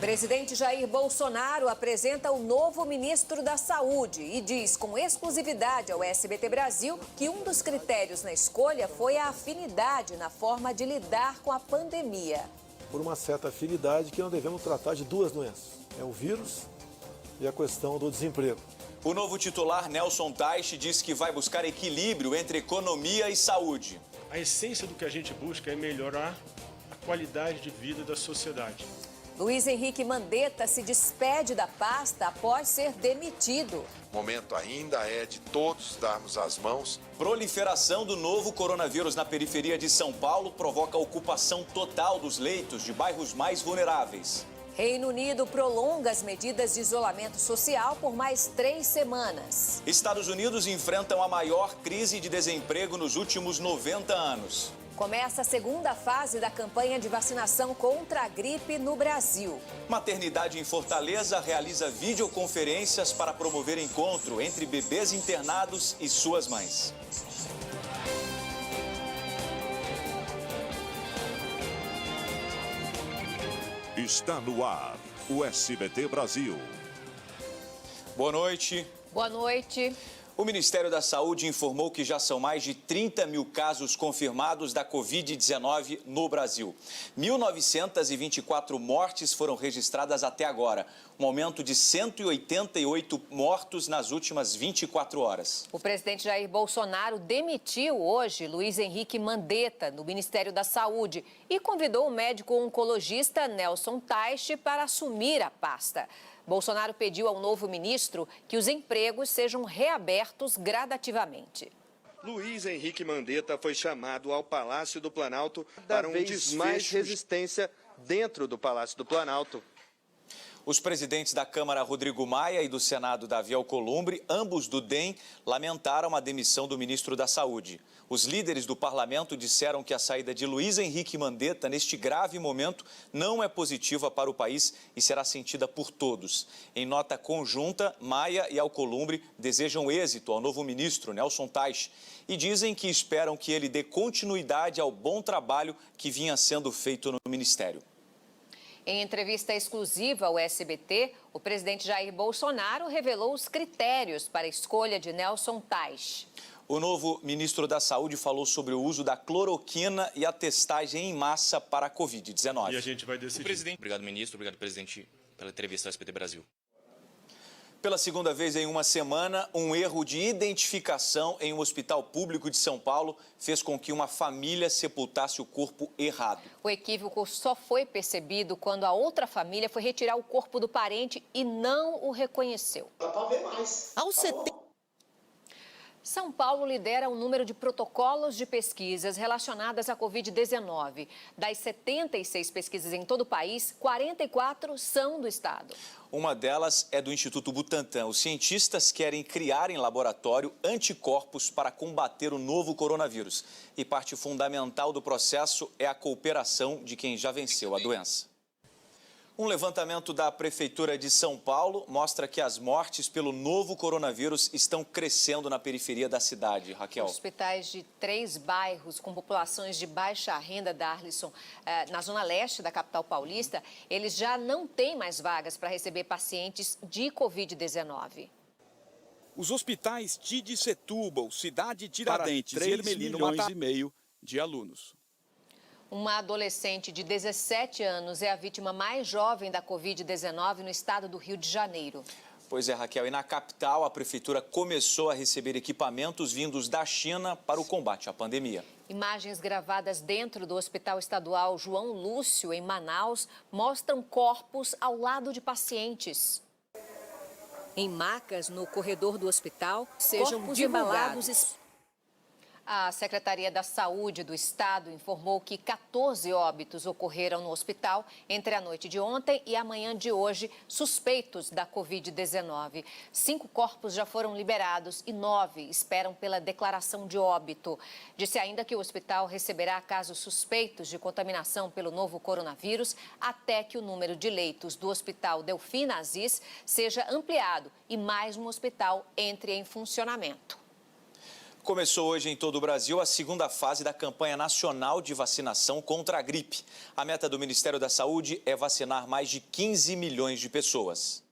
Presidente Jair Bolsonaro apresenta o novo ministro da Saúde e diz com exclusividade ao SBT Brasil que um dos critérios na escolha foi a afinidade na forma de lidar com a pandemia. Por uma certa afinidade que não devemos tratar de duas doenças. É o vírus e a questão do desemprego. O novo titular, Nelson Teich, diz que vai buscar equilíbrio entre economia e saúde. A essência do que a gente busca é melhorar a qualidade de vida da sociedade. Luiz Henrique Mandetta se despede da pasta após ser demitido. O momento ainda é de todos darmos as mãos. Proliferação do novo coronavírus na periferia de São Paulo provoca ocupação total dos leitos de bairros mais vulneráveis. Reino Unido prolonga as medidas de isolamento social por mais 3 semanas. Estados Unidos enfrentam a maior crise de desemprego nos últimos 90 anos. Começa a segunda fase da campanha de vacinação contra a gripe no Brasil. Maternidade em Fortaleza realiza videoconferências para promover encontro entre bebês internados e suas mães. Está no ar, o SBT Brasil. Boa noite. Boa noite. O Ministério da Saúde informou que já são mais de 30 mil casos confirmados da Covid-19 no Brasil. 1.924 mortes foram registradas até agora, um aumento de 188 mortos nas últimas 24 horas. O presidente Jair Bolsonaro demitiu hoje Luiz Henrique Mandetta, do Ministério da Saúde, e convidou o médico oncologista Nelson Teich para assumir a pasta. Bolsonaro pediu ao novo ministro que os empregos sejam reabertos gradativamente. Luiz Henrique Mandetta foi chamado ao Palácio do Planalto para um desfecho. Mais resistência dentro do Palácio do Planalto. Os presidentes da Câmara, Rodrigo Maia, e do Senado, Davi Alcolumbre, ambos do DEM, lamentaram a demissão do ministro da Saúde. Os líderes do parlamento disseram que a saída de Luiz Henrique Mandetta, neste grave momento, não é positiva para o país e será sentida por todos. Em nota conjunta, Maia e Alcolumbre desejam êxito ao novo ministro, Nelson Teich, e dizem que esperam que ele dê continuidade ao bom trabalho que vinha sendo feito no ministério. Em entrevista exclusiva ao SBT, o presidente Jair Bolsonaro revelou os critérios para a escolha de Nelson Teich. O novo ministro da Saúde falou sobre o uso da cloroquina e a testagem em massa para a Covid-19. E a gente vai decidir. Obrigado, ministro. Obrigado, presidente, pela entrevista ao SBT Brasil. Pela segunda vez em uma semana, um erro de identificação em um hospital público de São Paulo fez com que uma família sepultasse o corpo errado. O equívoco só foi percebido quando a outra família foi retirar o corpo do parente e não o reconheceu. Dá para ver mais. São Paulo lidera o número de protocolos de pesquisas relacionadas à Covid-19. Das 76 pesquisas em todo o país, 44 são do estado. Uma delas é do Instituto Butantan. Os cientistas querem criar em laboratório anticorpos para combater o novo coronavírus. E parte fundamental do processo é a cooperação de quem já venceu a doença. Um levantamento da Prefeitura de São Paulo mostra que as mortes pelo novo coronavírus estão crescendo na periferia da cidade. Raquel. Hospitais de 3 bairros com populações de baixa renda, Darlison, na zona leste da capital paulista, eles já não têm mais vagas para receber pacientes de Covid-19. Os hospitais de Setúbal, Cidade Tiradentes e 3,5 Ermelino milhões de alunos. Uma adolescente de 17 anos é a vítima mais jovem da Covid-19 no estado do Rio de Janeiro. Pois é, Raquel. E na capital, a Prefeitura começou a receber equipamentos vindos da China para o combate à pandemia. Imagens gravadas dentro do Hospital Estadual João Lúcio, em Manaus, mostram corpos ao lado de pacientes. Em macas no corredor do hospital, sejam divulgados. A Secretaria da Saúde do Estado informou que 14 óbitos ocorreram no hospital entre a noite de ontem e a manhã de hoje, suspeitos da Covid-19. 5 corpos já foram liberados e 9 esperam pela declaração de óbito. Disse ainda que o hospital receberá casos suspeitos de contaminação pelo novo coronavírus até que o número de leitos do Hospital Delfim Aziz seja ampliado e mais um hospital entre em funcionamento. Começou hoje em todo o Brasil a segunda fase da campanha nacional de vacinação contra a gripe. A meta do Ministério da Saúde é vacinar mais de 15 milhões de pessoas.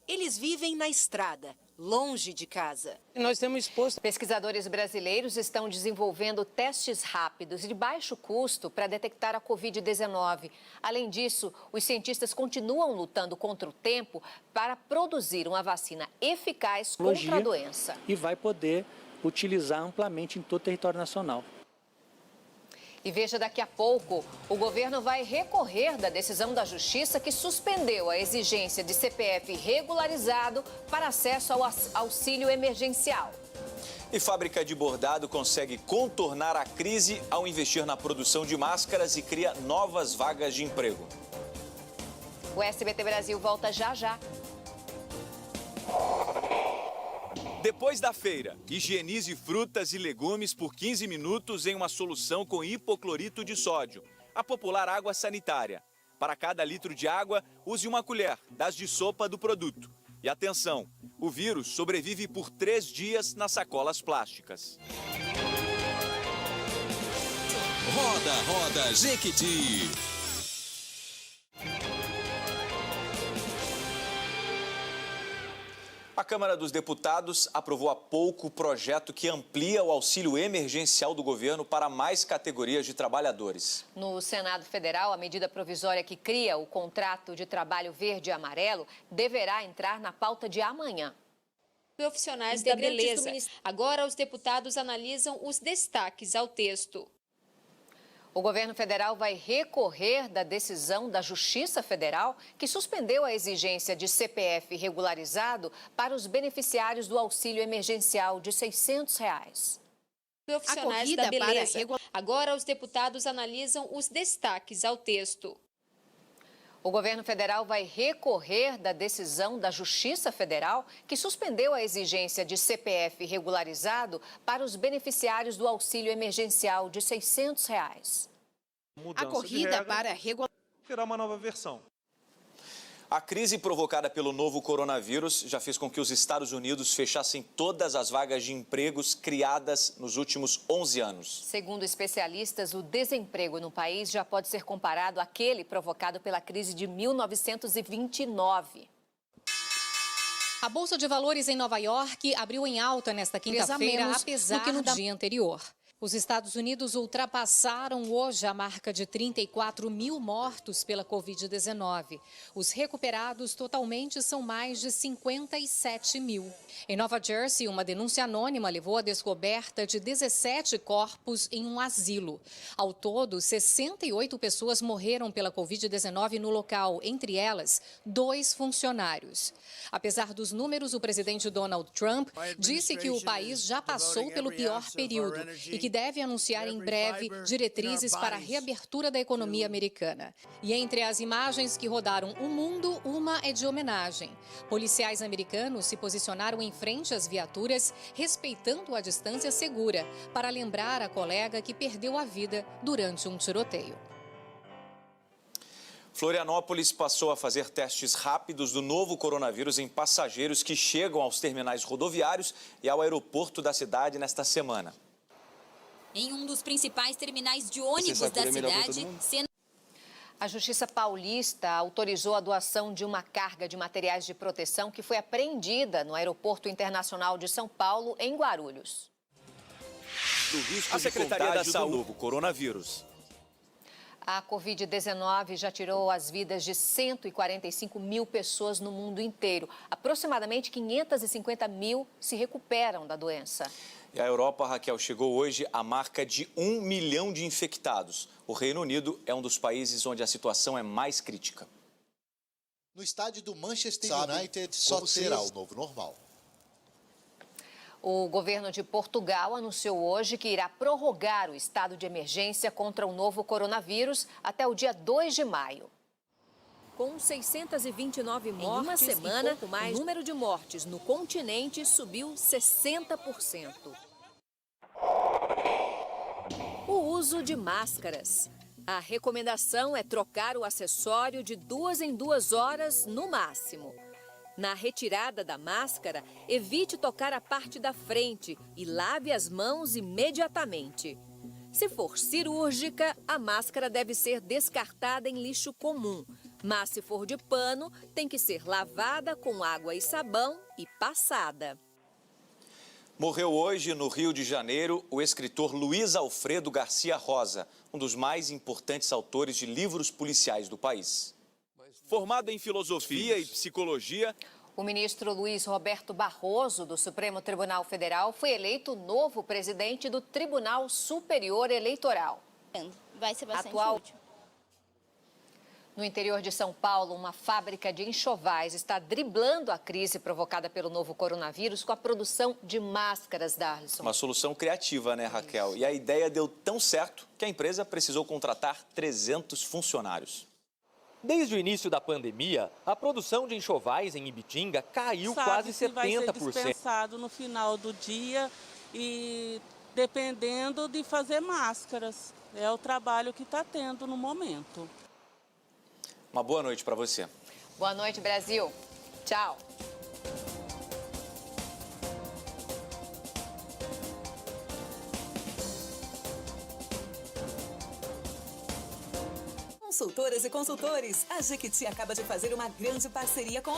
Eles vivem na estrada, longe de casa. Nós temos exposto. Pesquisadores brasileiros estão desenvolvendo testes rápidos e de baixo custo para detectar a Covid-19. Além disso, os cientistas continuam lutando contra o tempo para produzir uma vacina eficaz contra a doença. E vai poder utilizar amplamente em todo o território nacional. E veja, daqui a pouco, o governo vai recorrer da decisão da Justiça que suspendeu a exigência de CPF regularizado para acesso ao auxílio emergencial. E fábrica de bordado consegue contornar a crise ao investir na produção de máscaras e cria novas vagas de emprego. O SBT Brasil volta já já. Depois da feira, higienize frutas e legumes por 15 minutos em uma solução com hipoclorito de sódio, a popular água sanitária. Para cada litro de água, use uma colher das de sopa do produto. E atenção, o vírus sobrevive por 3 dias nas sacolas plásticas. Roda Jequiti. A Câmara dos Deputados aprovou há pouco o projeto que amplia o auxílio emergencial do governo para mais categorias de trabalhadores. No Senado Federal, a medida provisória que cria o contrato de trabalho verde e amarelo deverá entrar na pauta de amanhã. Profissionais da beleza. Agora os deputados analisam os destaques ao texto. O governo federal vai recorrer da decisão da Justiça Federal que suspendeu a exigência de CPF regularizado para os beneficiários do auxílio emergencial de R$ 600. Profissionais da beleza. Agora os deputados analisam os destaques ao texto. O governo federal vai recorrer da decisão da Justiça Federal que suspendeu a exigência de CPF regularizado para os beneficiários do auxílio emergencial de R$ 600. A corrida para regular terá uma nova versão. A crise provocada pelo novo coronavírus já fez com que os Estados Unidos fechassem todas as vagas de empregos criadas nos últimos 11 anos. Segundo especialistas, o desemprego no país já pode ser comparado àquele provocado pela crise de 1929. A Bolsa de Valores em Nova York abriu em alta nesta quinta-feira, apesar do que no dia anterior. Os Estados Unidos ultrapassaram hoje a marca de 34 mil mortos pela Covid-19. Os recuperados totalmente são mais de 57 mil. Em Nova Jersey, uma denúncia anônima levou à descoberta de 17 corpos em um asilo. Ao todo, 68 pessoas morreram pela Covid-19 no local, entre elas, 2 funcionários. Apesar dos números, o presidente Donald Trump disse que o país já passou pelo pior período e que deve anunciar em breve diretrizes para a reabertura da economia americana. E entre as imagens que rodaram o mundo, uma é de homenagem. Policiais americanos se posicionaram em frente às viaturas, respeitando a distância segura, para lembrar a colega que perdeu a vida durante um tiroteio. Florianópolis passou a fazer testes rápidos do novo coronavírus em passageiros que chegam aos terminais rodoviários e ao aeroporto da cidade nesta semana. Em um dos principais terminais de ônibus da cidade, a Justiça Paulista autorizou a doação de uma carga de materiais de proteção que foi apreendida no Aeroporto Internacional de São Paulo, em Guarulhos. A Secretaria da Saúde do novo coronavírus. A Covid-19 já tirou as vidas de 145 mil pessoas no mundo inteiro. Aproximadamente 550 mil se recuperam da doença. E a Europa, Raquel, chegou hoje à marca de 1 milhão de infectados. O Reino Unido é um dos países onde a situação é mais crítica. No estádio do Manchester United, só será o novo normal. O governo de Portugal anunciou hoje que irá prorrogar o estado de emergência contra o novo coronavírus até o dia 2 de maio. Com 629 mortes em uma semana, o número de mortes no continente subiu 60%. O uso de máscaras. A recomendação é trocar o acessório de 2 em 2 horas no máximo. Na retirada da máscara, evite tocar a parte da frente e lave as mãos imediatamente. Se for cirúrgica, a máscara deve ser descartada em lixo comum. Mas se for de pano, tem que ser lavada com água e sabão e passada. Morreu hoje, no Rio de Janeiro, o escritor Luiz Alfredo Garcia Rosa, um dos mais importantes autores de livros policiais do país. Formado em filosofia e psicologia, o ministro Luiz Roberto Barroso, do Supremo Tribunal Federal, foi eleito novo presidente do Tribunal Superior Eleitoral. Vai ser bastante útil. No interior de São Paulo, uma fábrica de enxovais está driblando a crise provocada pelo novo coronavírus com a produção de máscaras, Darlison. Uma solução criativa, né, Raquel? E a ideia deu tão certo que a empresa precisou contratar 300 funcionários. Desde o início da pandemia, a produção de enxovais em Ibitinga caiu quase 70%. Vai ser dispensado no final do dia e dependendo de fazer máscaras. É o trabalho que está tendo no momento. Uma boa noite para você. Boa noite, Brasil. Tchau. Consultoras e consultores, a Jequiti acaba de fazer uma grande parceria com